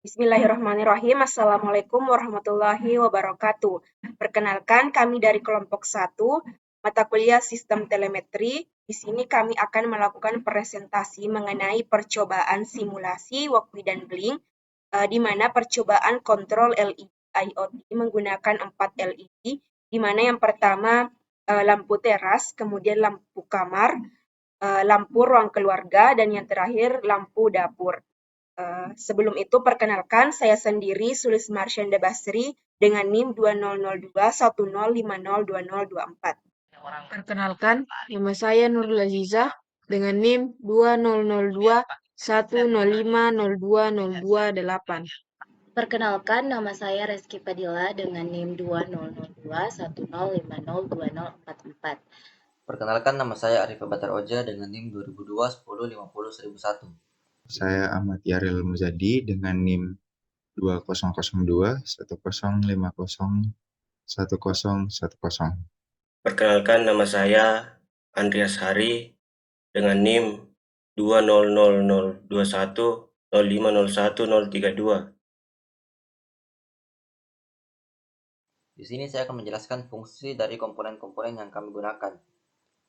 Bismillahirrahmanirrahim. Assalamualaikum warahmatullahi wabarakatuh. Perkenalkan, kami dari kelompok 1, mata kuliah Sistem Telemetri. Di sini kami akan melakukan presentasi mengenai percobaan simulasi Walkby dan Blink, di mana percobaan kontrol LED IoT menggunakan 4 LED, di mana yang pertama lampu teras, kemudian lampu kamar, lampu ruang keluarga, dan yang terakhir lampu dapur. Sebelum itu, perkenalkan, saya sendiri Sulis Marsyanda Basri dengan NIM 200210502024. Perkenalkan, nama saya Nurul Azizah dengan NIM 20021050020228. Perkenalkan, nama saya Reski Padilla dengan NIM 200210502044. Perkenalkan, nama saya Arif Batar Oja dengan NIM 2002 10 50 1001. Saya Ahmad Yaril Muzadi dengan NIM 2002 1010501010. Perkenalkan, nama saya Andreas Hari dengan NIM 20002105010032. Di sini saya akan menjelaskan fungsi dari komponen-komponen yang kami gunakan.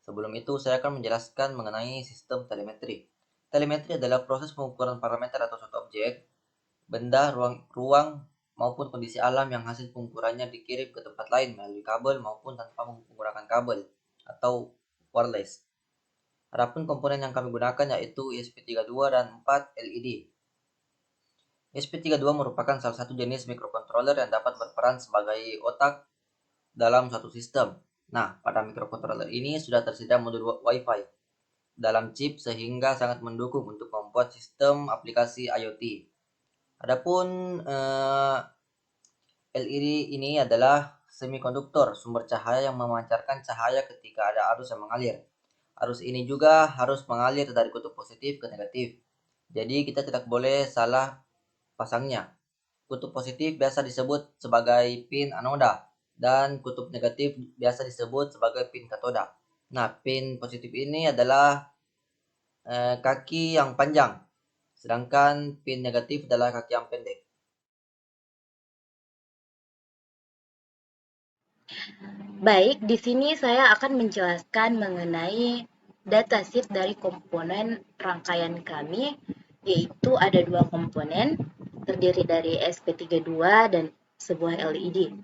Sebelum itu, saya akan menjelaskan mengenai sistem telemetri. Telemetri adalah proses pengukuran parameter atau suatu objek, benda, ruang maupun kondisi alam yang hasil pengukurannya dikirim ke tempat lain melalui kabel maupun tanpa menggunakan kabel atau wireless. Adapun komponen yang kami gunakan yaitu ESP32 dan 4 LED. ESP32 merupakan salah satu jenis microcontroller yang dapat berperan sebagai otak dalam suatu sistem. Nah, pada microcontroller ini sudah tersedia modul Wi-Fi dalam chip sehingga sangat mendukung untuk membuat sistem aplikasi IoT. Adapun LED ini adalah semikonduktor, sumber cahaya yang memancarkan cahaya ketika ada arus yang mengalir. Arus ini juga harus mengalir dari kutub positif ke negatif. Jadi kita tidak boleh salah pasangnya. Kutub positif biasa disebut sebagai pin anoda dan kutub negatif biasa disebut sebagai pin katoda. Nah, pin positif ini adalah kaki yang panjang, sedangkan pin negatif adalah kaki yang pendek. Baik, di sini saya akan menjelaskan mengenai datasheet dari komponen rangkaian kami, yaitu ada 2 komponen, terdiri dari SP32 dan sebuah LED.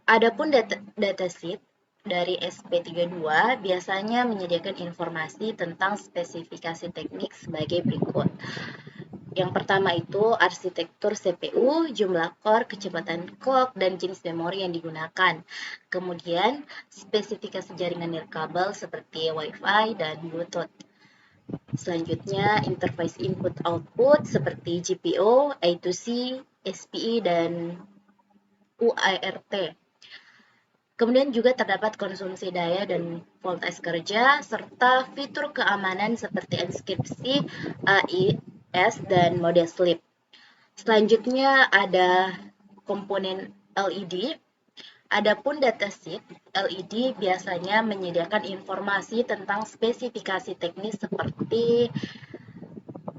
Adapun datasheet dari SP32 biasanya menyediakan informasi tentang spesifikasi teknik sebagai berikut. Yang pertama itu arsitektur CPU, jumlah core, kecepatan clock, dan jenis memori yang digunakan. Kemudian spesifikasi jaringan nirkabel seperti Wi-Fi dan Bluetooth. Selanjutnya interface input-output seperti GPIO, I2C, SPI, dan UART. Kemudian juga terdapat konsumsi daya dan voltage kerja, serta fitur keamanan seperti enkripsi, AES, dan mode sleep. Selanjutnya ada komponen LED. Adapun datasheet LED biasanya menyediakan informasi tentang spesifikasi teknis seperti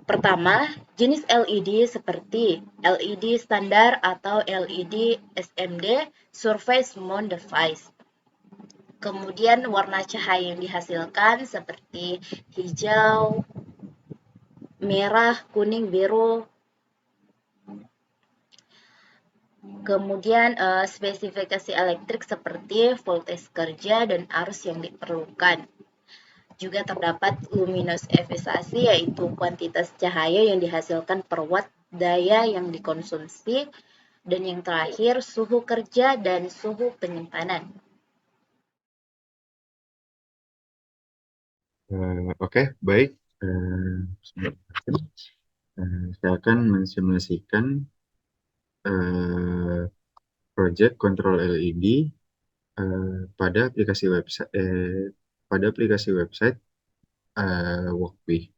pertama, jenis LED seperti LED standar atau LED SMD, Surface Mount Device. Kemudian warna cahaya yang dihasilkan seperti hijau, merah, kuning, biru. Kemudian spesifikasi elektrik seperti voltage kerja dan arus yang diperlukan. Juga terdapat luminous efisiensi, yaitu kuantitas cahaya yang dihasilkan per watt daya yang dikonsumsi. Dan yang terakhir suhu kerja dan suhu penyimpanan. Oke, baik. Saya akan mensimulasikan project control LED pada aplikasi website Walkby.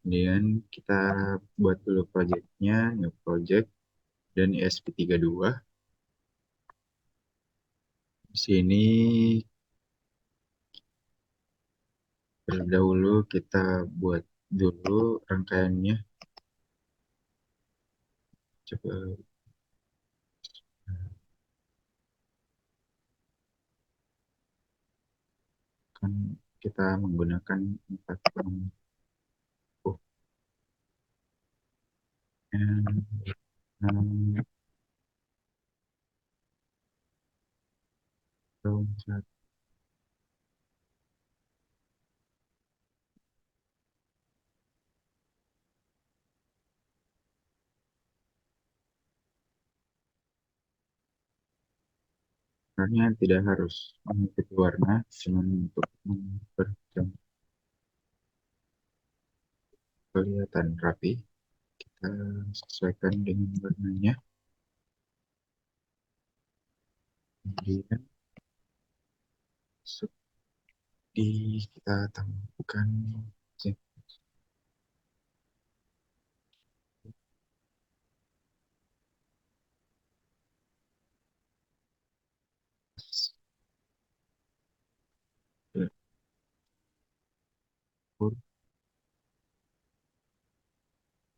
Kemudian kita buat dulu projectnya, new project, dan ESP32. Di sini terlebih dahulu kita buat dulu rangkaiannya. coba kan kita menggunakan 4 sebenarnya tidak harus mengikuti warna, cuman untuk memperjam kelihatan rapi, kita sesuaikan dengan warnanya. Kemudian kita tambahkan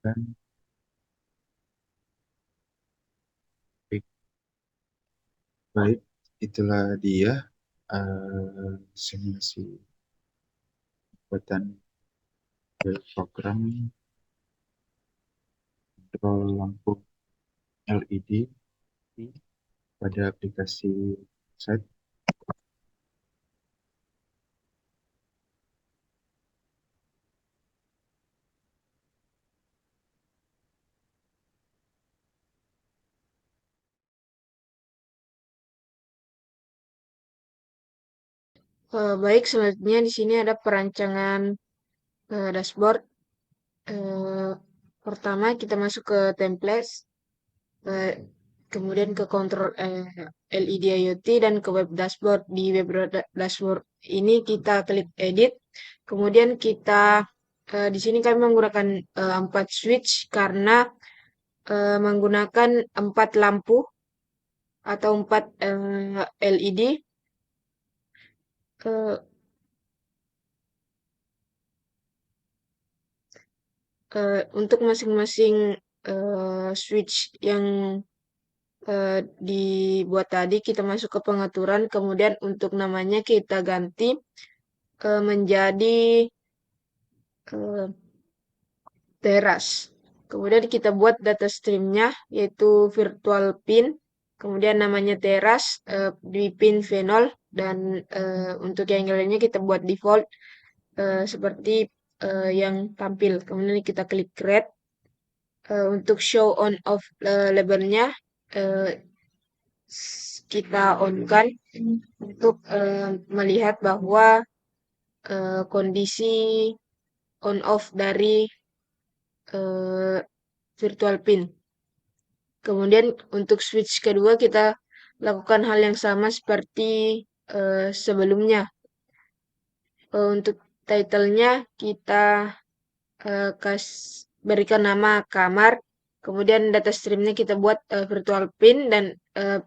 dan baik, itulah dia simulasi buatan program kontrol lampu LED pada aplikasi website. Baik, selanjutnya di sini ada perancangan dashboard. Pertama kita masuk ke templates, kemudian ke kontrol LED IoT dan ke web dashboard. Di web dashboard ini kita klik edit, kemudian kita di sini kami menggunakan 4 switch karena menggunakan 4 lampu atau 4 LED. Untuk masing-masing switch yang dibuat tadi kita masuk ke pengaturan, kemudian untuk namanya kita ganti menjadi teras. Kemudian kita buat data streamnya yaitu virtual pin, kemudian namanya teras di pin V0 dan untuk yang lainnya kita buat default seperti yang tampil. Kemudian kita klik create. Untuk show on off labelnya kita on kan untuk melihat bahwa kondisi on off dari virtual pin. Kemudian untuk switch kedua kita lakukan hal yang sama seperti sebelumnya. Untuk title-nya kita berikan nama kamar, kemudian data streamnya kita buat virtual pin dan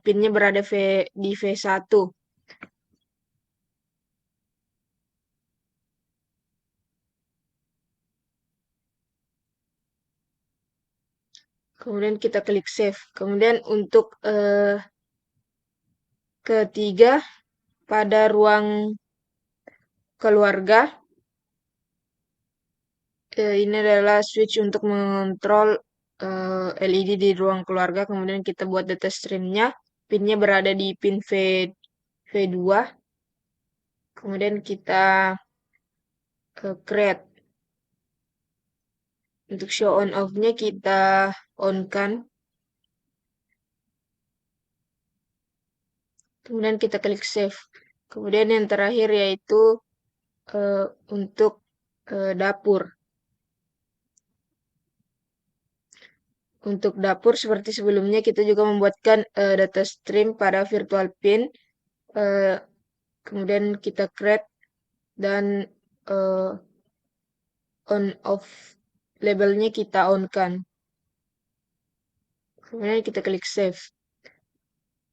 pinnya berada di V1. Kemudian kita klik save. Kemudian untuk ketiga pada ruang keluarga, ini adalah switch untuk mengontrol LED di ruang keluarga. Kemudian kita buat data streamnya, pinnya berada di pin V2. Kemudian kita create. Untuk show on off-nya kita on kan. Kemudian kita klik save. Kemudian yang terakhir yaitu untuk dapur. Untuk dapur seperti sebelumnya kita juga membuatkan data stream pada virtual pin. Kemudian kita create dan on off labelnya kita on kan. Kemudian kita klik save.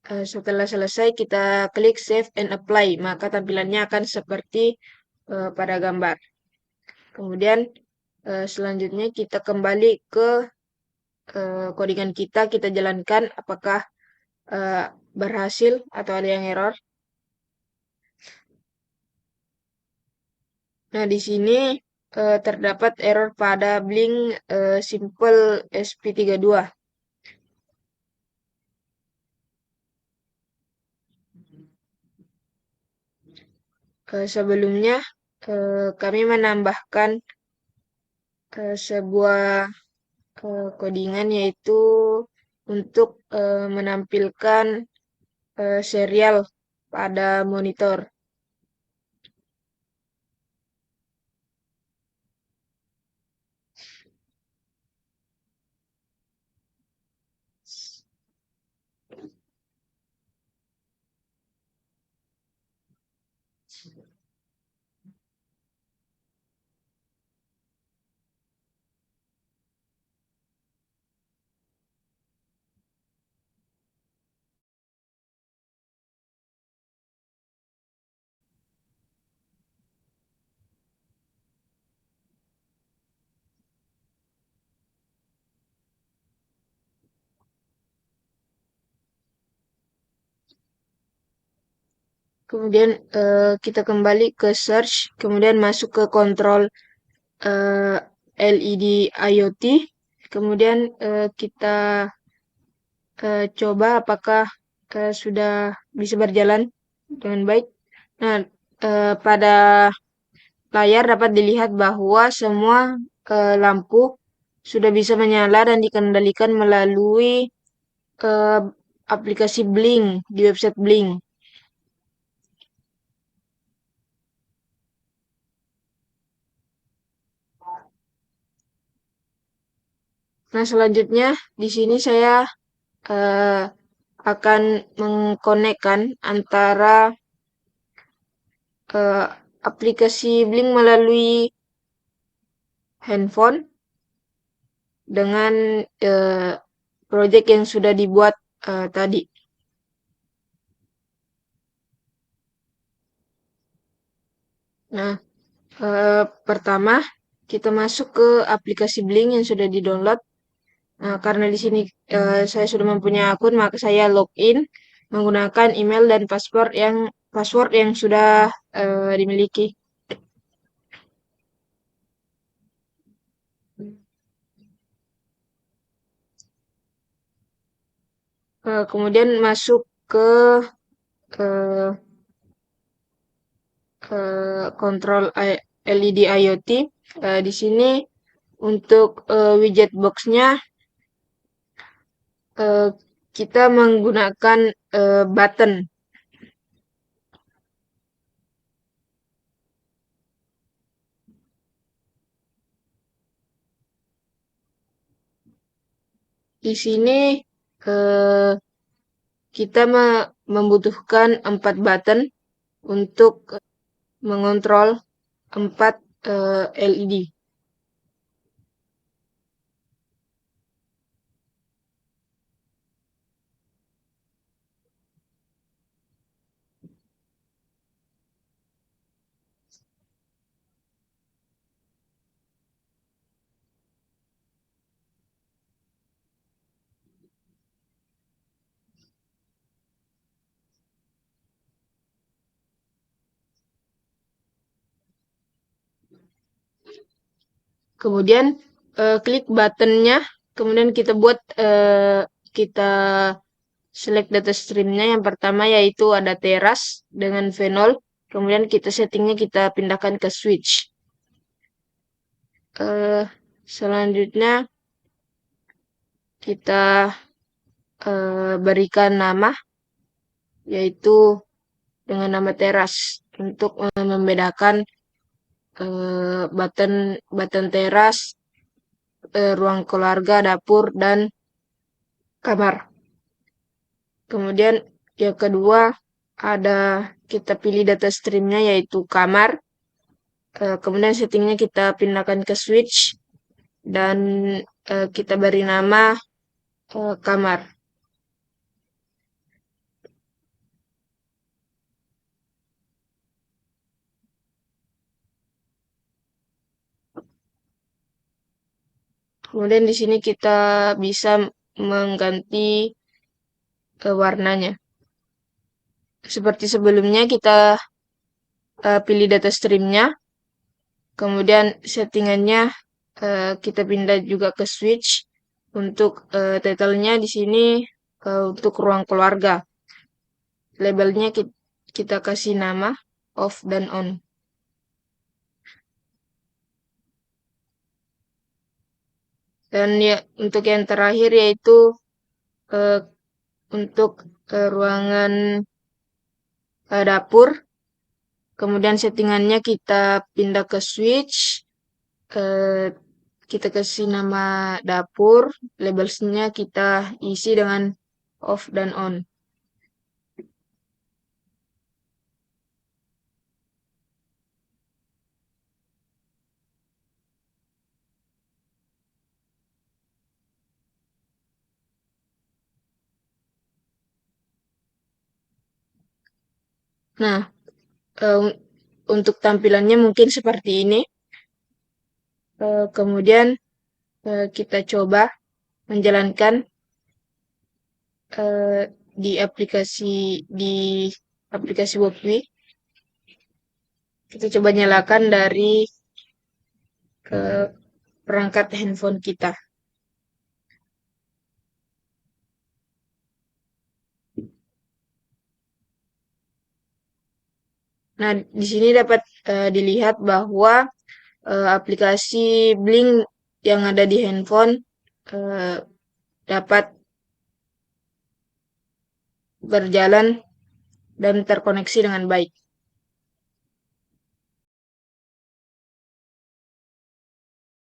Setelah selesai kita klik save and apply, maka tampilannya akan seperti pada gambar. Kemudian selanjutnya kita kembali ke codingan kita jalankan apakah berhasil atau ada yang error. Nah, di sini terdapat error pada Blink Simple SP32. Sebelumnya kami menambahkan sebuah codingan, yaitu untuk menampilkan serial pada monitor. Kemudian kita kembali ke search, kemudian masuk ke kontrol LED IoT, kemudian kita coba apakah sudah bisa berjalan dengan baik. Nah, pada layar dapat dilihat bahwa semua lampu sudah bisa menyala dan dikendalikan melalui aplikasi Blink di website Blink. Nah, selanjutnya di sini saya akan mengkonekkan antara aplikasi Blink melalui handphone dengan project yang sudah dibuat tadi. Nah, pertama kita masuk ke aplikasi Blink yang sudah di-download. Nah, karena di sini saya sudah mempunyai akun, maka saya login menggunakan email dan password yang sudah dimiliki. Kemudian masuk ke kontrol LED IoT. Di sini untuk widget box-nya kita menggunakan button. Di sini kita membutuhkan 4 button untuk mengontrol 4 LED. Kemudian klik buttonnya, kemudian kita select data streamnya. Yang pertama yaitu ada teras dengan phenol, kemudian settingnya kita pindahkan ke switch. Selanjutnya kita berikan nama, yaitu dengan nama teras untuk membedakan button teras, ruang keluarga, dapur, dan kamar. Kemudian yang kedua kita pilih data streamnya yaitu kamar. Kemudian settingnya kita pindahkan ke switch dan kita beri nama kamar. Kemudian di sini kita bisa mengganti warnanya. Seperti sebelumnya kita pilih data streamnya, kemudian settingannya kita pindah juga ke switch. Untuk title-nya di sini untuk ruang keluarga. Labelnya kita kasih nama off dan on. Dan ya untuk yang terakhir yaitu untuk ruangan dapur. Kemudian settingannya kita pindah ke switch. Kita kasih nama dapur. Labelsnya kita isi dengan off dan on. Nah, untuk tampilannya mungkin seperti ini. Kemudian kita coba menjalankan di aplikasi Wokwi. Kita coba nyalakan dari perangkat handphone kita. Nah, di sini dapat dilihat bahwa aplikasi Blink yang ada di handphone dapat berjalan dan terkoneksi dengan baik.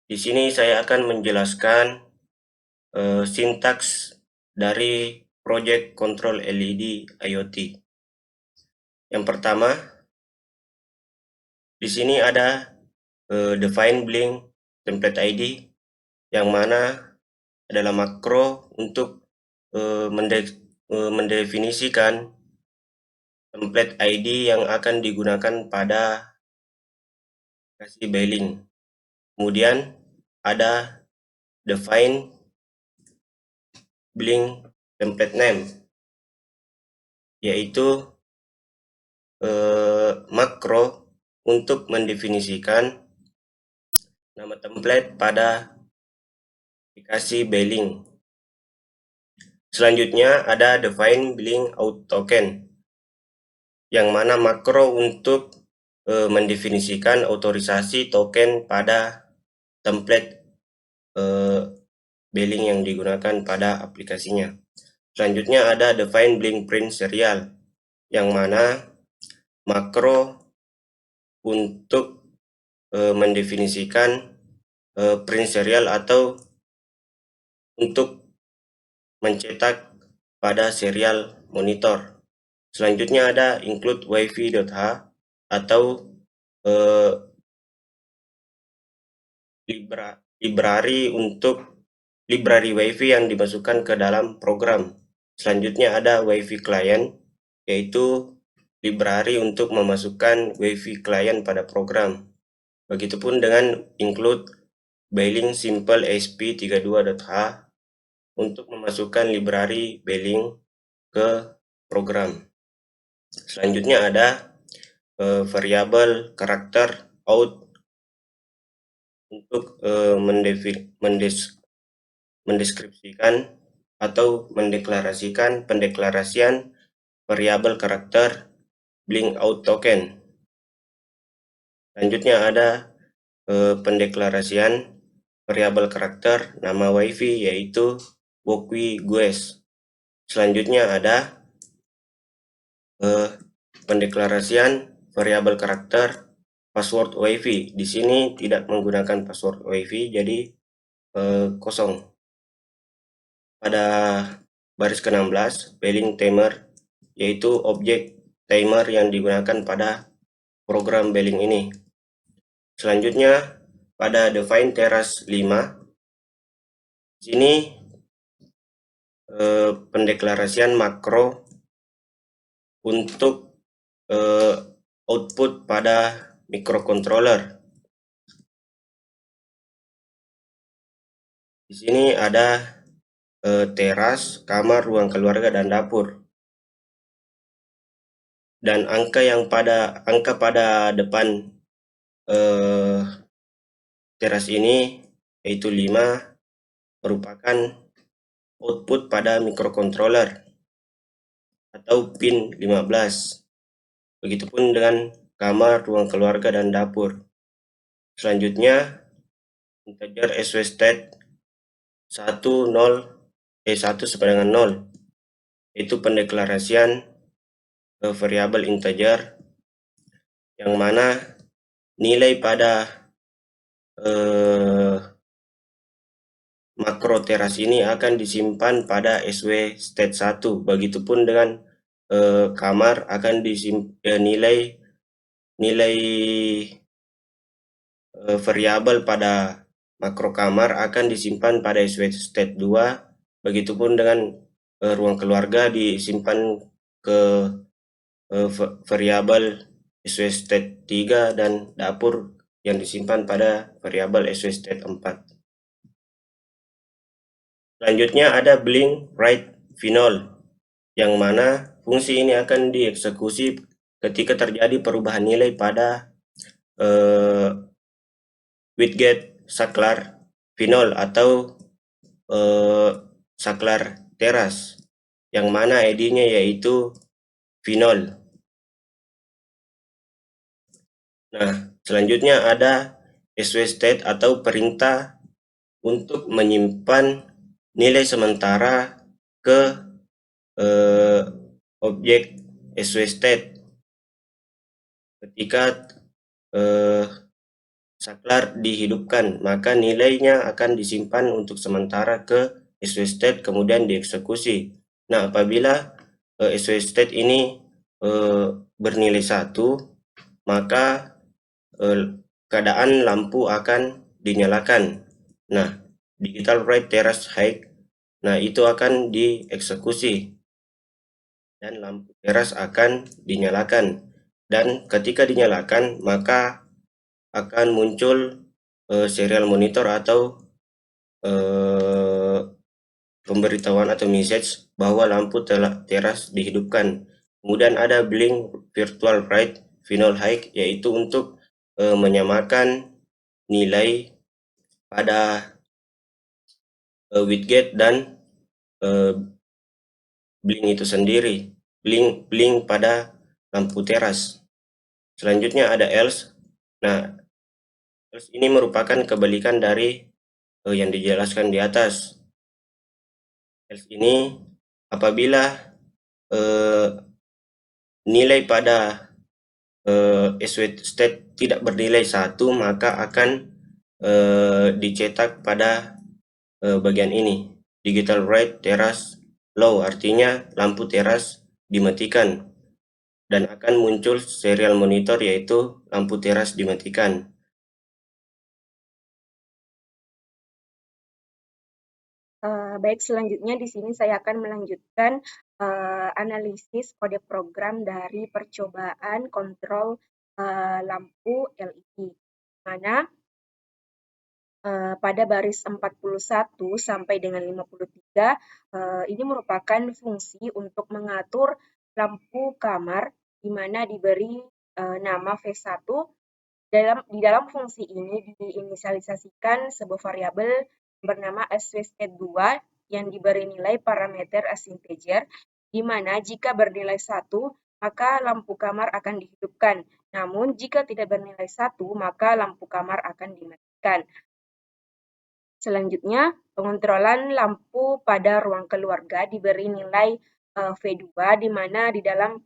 Di sini saya akan menjelaskan sintaks dari Project Control LED IoT. Yang pertama, di sini ada define Blink template ID, yang mana adalah makro untuk mendefinisikan template ID yang akan digunakan pada aplikasi Bealing. Kemudian ada define Blink template name, yaitu makro untuk mendefinisikan nama template pada aplikasi Bealing. Selanjutnya ada define Blink out token, yang mana makro untuk mendefinisikan otorisasi token pada template Bealing yang digunakan pada aplikasinya. Selanjutnya ada define Blink print serial, yang mana makro untuk mendefinisikan print serial atau untuk mencetak pada serial monitor. Selanjutnya ada include wifi.h atau library wifi yang dimasukkan ke dalam program. Selanjutnya ada wifi client, yaitu library untuk memasukkan wifi client pada program. Begitupun dengan include Bealing simple ASP32.h untuk memasukkan library Bealing ke program. Selanjutnya ada variabel karakter out untuk mendeskripsikan atau mendeklarasikan pendeklarasian variabel karakter Blink out token. Selanjutnya ada pendeklarasian variabel karakter nama wifi, yaitu Wokwi Gues. Selanjutnya ada pendeklarasian variabel karakter password wifi. Di sini tidak menggunakan password wifi, jadi kosong. Pada baris ke-16, Bealing timer, yaitu objek timer yang digunakan pada program Bealing ini. Selanjutnya pada define teras 5, sini pendeklarasian makro untuk output pada microcontroller. Di sini ada teras, kamar, ruang keluarga, dan dapur. Dan angka pada depan teras ini yaitu 5 merupakan output pada microcontroller atau pin 15. Begitupun dengan kamar, ruang keluarga, dan dapur. Selanjutnya integer SW state 1 sama dengan 0, yaitu pendeklarasian variabel integer yang mana nilai pada makro teras ini akan disimpan pada SW state 1. Begitupun dengan kamar akan nilai variabel pada makro kamar akan disimpan pada SW state 2. Begitupun dengan ruang keluarga disimpan ke variabel SW state 3 dan dapur yang disimpan pada variabel SW state 4. Selanjutnya ada blink write final, yang mana fungsi ini akan dieksekusi ketika terjadi perubahan nilai pada widget saklar final atau saklar teras, yang mana ID-nya yaitu final. Nah, selanjutnya ada SW state atau perintah untuk menyimpan nilai sementara ke objek SW state. Ketika saklar dihidupkan, maka nilainya akan disimpan untuk sementara ke SW state kemudian dieksekusi. Nah, apabila SW state ini bernilai 1, maka keadaan lampu akan dinyalakan. Nah, digital write teras high, nah itu akan dieksekusi dan lampu teras akan dinyalakan. Dan ketika dinyalakan, maka akan muncul serial monitor atau pemberitahuan atau message bahwa lampu teras dihidupkan. Kemudian ada blink virtual write final high, yaitu untuk menyamakan nilai pada widget dan blink itu sendiri, blink pada lampu teras. Selanjutnya ada else. Nah, else ini merupakan kebalikan dari yang dijelaskan di atas. Else ini apabila nilai pada SW state tidak bernilai 1, maka akan dicetak pada bagian ini, digital write teras low, artinya lampu teras dimatikan dan akan muncul serial monitor yaitu lampu teras dimatikan. Baik, selanjutnya di sini saya akan melanjutkan analisis kode program dari percobaan kontrol lampu LED, mana pada baris 41 sampai dengan 53 ini merupakan fungsi untuk mengatur lampu kamar di mana diberi nama V1. Di dalam fungsi ini diinisialisasikan sebuah variabel bernama SW-state2 yang diberi nilai parameter as integer, di mana jika bernilai 1, maka lampu kamar akan dihidupkan. Namun, jika tidak bernilai 1, maka lampu kamar akan dimatikan. Selanjutnya, pengontrolan lampu pada ruang keluarga diberi nilai V2, di mana di dalam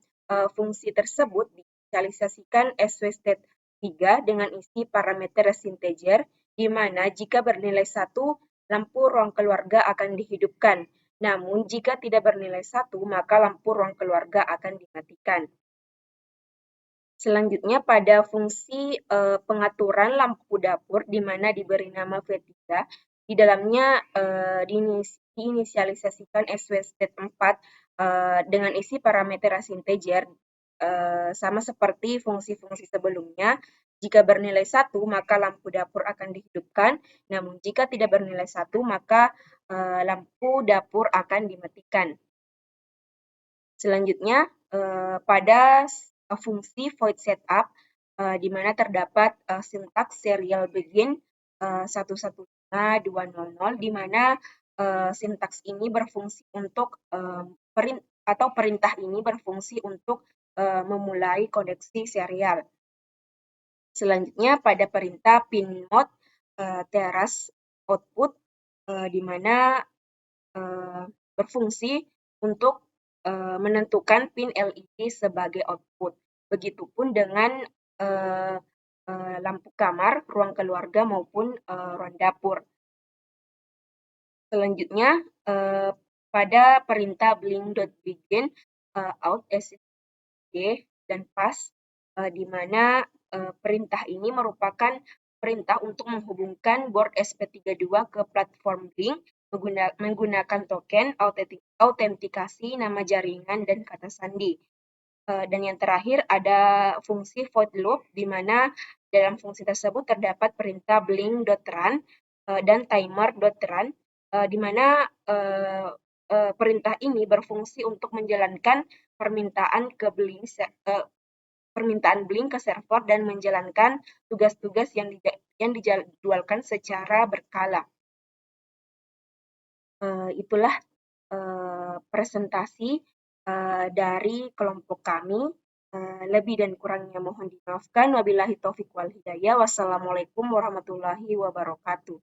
fungsi tersebut diinisialisasikan SW-state3 dengan isi parameter as integer, di mana jika bernilai 1, lampu ruang keluarga akan dihidupkan. Namun, jika tidak bernilai 1, maka lampu ruang keluarga akan dimatikan. Selanjutnya, pada fungsi pengaturan lampu dapur, di mana diberi nama V3, di dalamnya diinisialisasikan SW-state4 dengan isi parameter as integer, sama seperti fungsi-fungsi sebelumnya, Jika bernilai 1, maka lampu dapur akan dihidupkan, namun jika tidak bernilai 1, maka lampu dapur akan dimatikan. Selanjutnya, pada fungsi void setup, di mana terdapat sintaks serial begin 115.200, di mana sintaks ini berfungsi untuk perintah ini berfungsi untuk memulai koneksi serial. Selanjutnya pada perintah pin mode teras output, di mana berfungsi untuk menentukan pin LED sebagai output. Begitupun dengan lampu kamar, ruang keluarga maupun ruang dapur. Selanjutnya pada perintah blink.begin out SSD dan pass, di mana perintah ini merupakan perintah untuk menghubungkan board SP32 ke platform Blink menggunakan token autentikasi nama jaringan dan kata sandi. Dan yang terakhir ada fungsi void loop, di mana dalam fungsi tersebut terdapat perintah blink.run dan timer.run, di mana perintah ini berfungsi untuk menjalankan permintaan Blink ke server dan menjalankan tugas-tugas yang dijadwalkan secara berkala. Itulah presentasi dari kelompok kami. Lebih dan kurangnya mohon dimaafkan. Wabillahi taufiq wal hidayah. Wassalamualaikum warahmatullahi wabarakatuh.